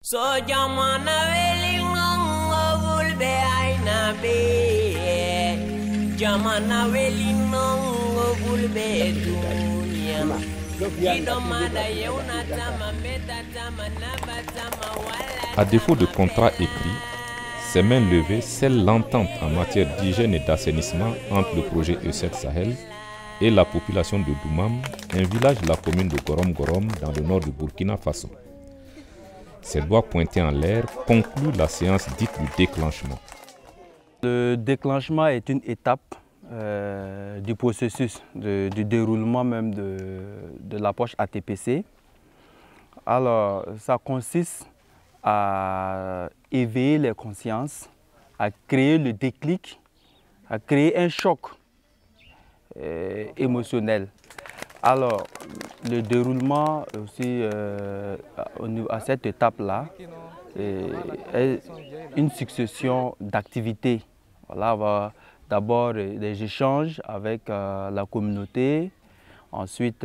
À défaut de contrat écrit, ces mains levées scellent l'entente en matière d'hygiène et d'assainissement entre le projet E7 Sahel et la population de Doumam, un village de la commune de Gorom Gorom dans le nord du Burkina Faso. Ces doigts pointés en l'air concluent la séance dite du déclenchement. Le déclenchement est une étape du processus, du déroulement même de l'approche ATPC. Alors, ça consiste à éveiller les consciences, à créer le déclic, à créer un choc émotionnel. Alors, le déroulement aussi à cette étape-là est une succession d'activités. Voilà, on va d'abord des échanges avec la communauté, ensuite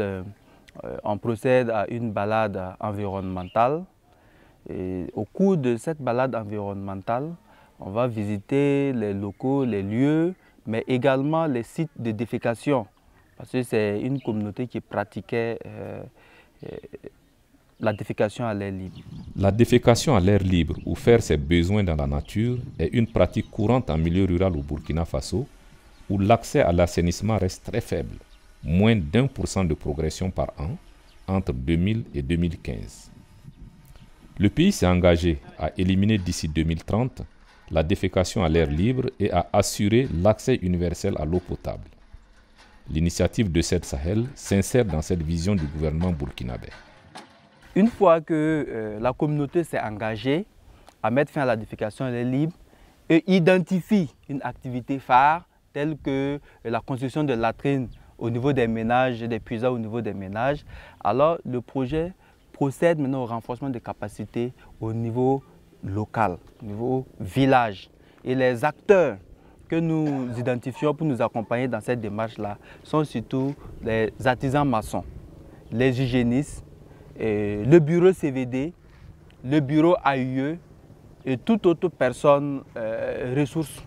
on procède à une balade environnementale. Et au cours de cette balade environnementale, on va visiter les locaux, les lieux, mais également les sites de défécation. Parce que c'est une communauté qui pratiquait la défécation à l'air libre. La défécation à l'air libre ou faire ses besoins dans la nature est une pratique courante en milieu rural au Burkina Faso, où l'accès à l'assainissement reste très faible, moins d'1% de progression par an entre 2000 et 2015. Le pays s'est engagé à éliminer d'ici 2030 la défécation à l'air libre et à assurer l'accès universel à l'eau potable. L'initiative de E7 Sahel s'insère dans cette vision du gouvernement burkinabé. Une fois que la communauté s'est engagée à mettre fin à la défécation à l'air libre et identifie une activité phare telle que la construction de latrines au niveau des ménages, des puisards au niveau des ménages, alors le projet procède maintenant au renforcement des capacités au niveau local, au niveau village. Et les acteurs que nous identifions pour nous accompagner dans cette démarche-là sont surtout les artisans maçons, les hygiénistes, le bureau CVD, le bureau AUE et toute autre personne ressource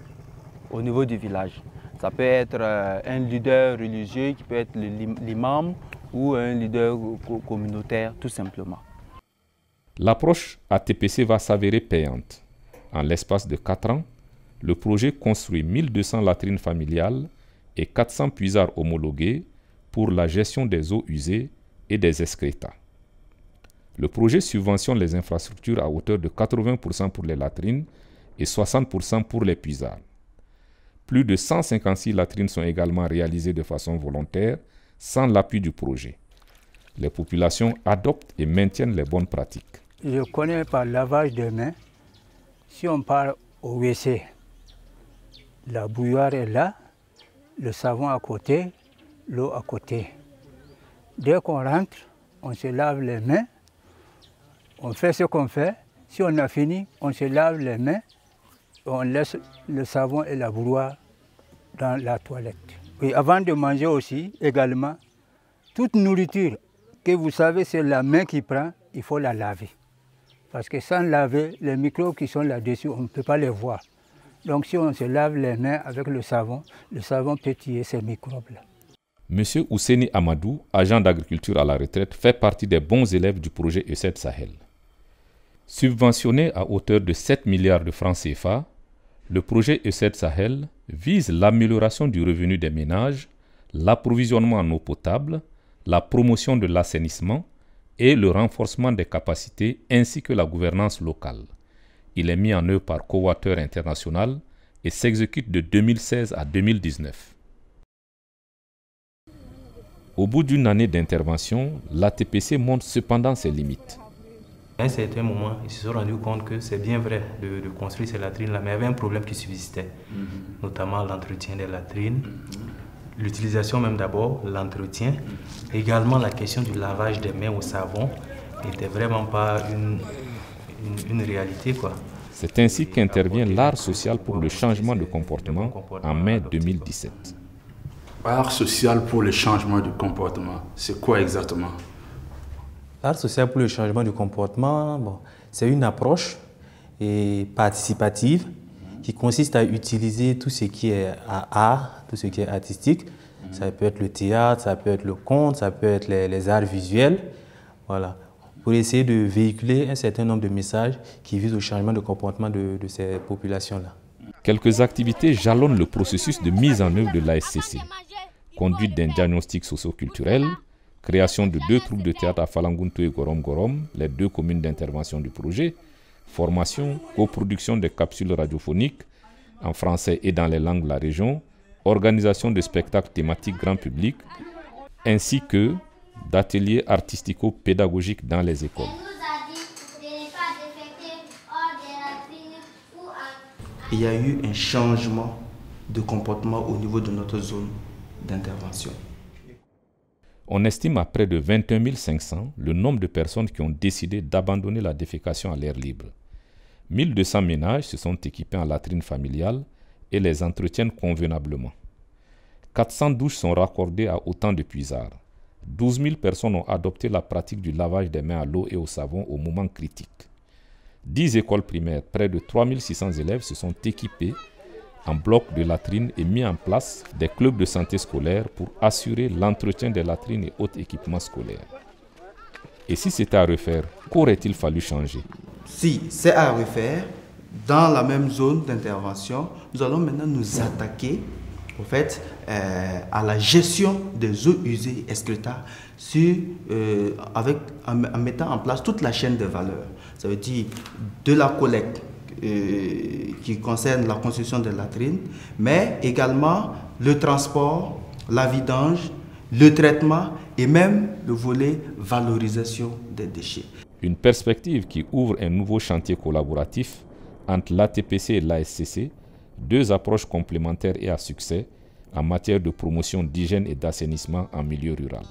au niveau du village. Ça peut être un leader religieux qui peut être l'imam ou un leader communautaire tout simplement. L'approche ATPC va s'avérer payante. En l'espace de 4 ans, le projet construit 1200 latrines familiales et 400 puisards homologués pour la gestion des eaux usées et des excrétas. Le projet subventionne les infrastructures à hauteur de 80% pour les latrines et 60% pour les puisards. Plus de 156 latrines sont également réalisées de façon volontaire, sans l'appui du projet. Les populations adoptent et maintiennent les bonnes pratiques. Je connais par lavage de mains. Si on part au WC, la bouilloire est là, le savon à côté, l'eau à côté. Dès qu'on rentre, on se lave les mains, on fait ce qu'on fait. Si on a fini, on se lave les mains, on laisse le savon et la bouilloire dans la toilette. Et avant de manger aussi, également, toute nourriture que vous savez c'est la main qui prend, il faut la laver. Parce que sans laver, les microbes qui sont là-dessus, on ne peut pas les voir. Donc si on se lave les mains avec le savon peut tuer ces microbes-là. Monsieur Ousseni Amadou, agent d'agriculture à la retraite, fait partie des bons élèves du projet E7 Sahel. Subventionné à hauteur de 7 milliards de francs CFA, le projet E7 Sahel vise l'amélioration du revenu des ménages, l'approvisionnement en eau potable, la promotion de l'assainissement et le renforcement des capacités ainsi que la gouvernance locale. Il est mis en œuvre par Cowater International et s'exécute de 2016 à 2019. Au bout d'une année d'intervention, l'ATPC montre cependant ses limites. À un certain moment, ils se sont rendus compte que c'est bien vrai de construire ces latrines-là, mais il y avait un problème qui subsistait, notamment l'entretien des latrines, l'utilisation même d'abord, l'entretien, également la question du lavage des mains au savon n'était vraiment pas une réalité, quoi. C'est ainsi qu'intervient l'art social pour le changement de comportement en mai 2017. Art social pour le changement du comportement, c'est quoi exactement? L'art social pour le changement du comportement, bon, C'est une approche participative qui consiste à utiliser tout ce qui est art, tout ce qui est artistique. Ça peut être le théâtre, ça peut être le conte, ça peut être les arts visuels, voilà, pour essayer de véhiculer un certain nombre de messages qui visent au changement de comportement de ces populations-là. Quelques activités jalonnent le processus de mise en œuvre de l'ASCC. Conduite d'un diagnostic socio-culturel, création de 2 troupes de théâtre à Falangunto et Gorom Gorom, les 2 communes d'intervention du projet, formation, coproduction de capsules radiophoniques en français et dans les langues de la région, organisation de spectacles thématiques grand public, ainsi que d'ateliers artistico-pédagogiques dans les écoles. Il y a eu un changement de comportement au niveau de notre zone d'intervention. On estime à près de 21 500 le nombre de personnes qui ont décidé d'abandonner la défécation à l'air libre. 1200 ménages se sont équipés en latrines familiales et les entretiennent convenablement. 400 douches sont raccordées à autant de puisards. 12 000 personnes ont adopté la pratique du lavage des mains à l'eau et au savon au moment critique. 10 écoles primaires, près de 3 600 élèves se sont équipés en blocs de latrines et mis en place des clubs de santé scolaire pour assurer l'entretien des latrines et autres équipements scolaires. Et si c'était à refaire, qu'aurait-il fallu changer? Si c'est à refaire, dans la même zone d'intervention, nous allons maintenant nous attaquer au fait, à la gestion des eaux usées et excrétables en mettant en place toute la chaîne de valeur. Ça veut dire de la collecte qui concerne la construction des latrines, mais également le transport, la vidange, le traitement et même le volet valorisation des déchets. Une perspective qui ouvre un nouveau chantier collaboratif entre l'ATPC et l'ASCC, 2 approches complémentaires et à succès en matière de promotion d'hygiène et d'assainissement en milieu rural.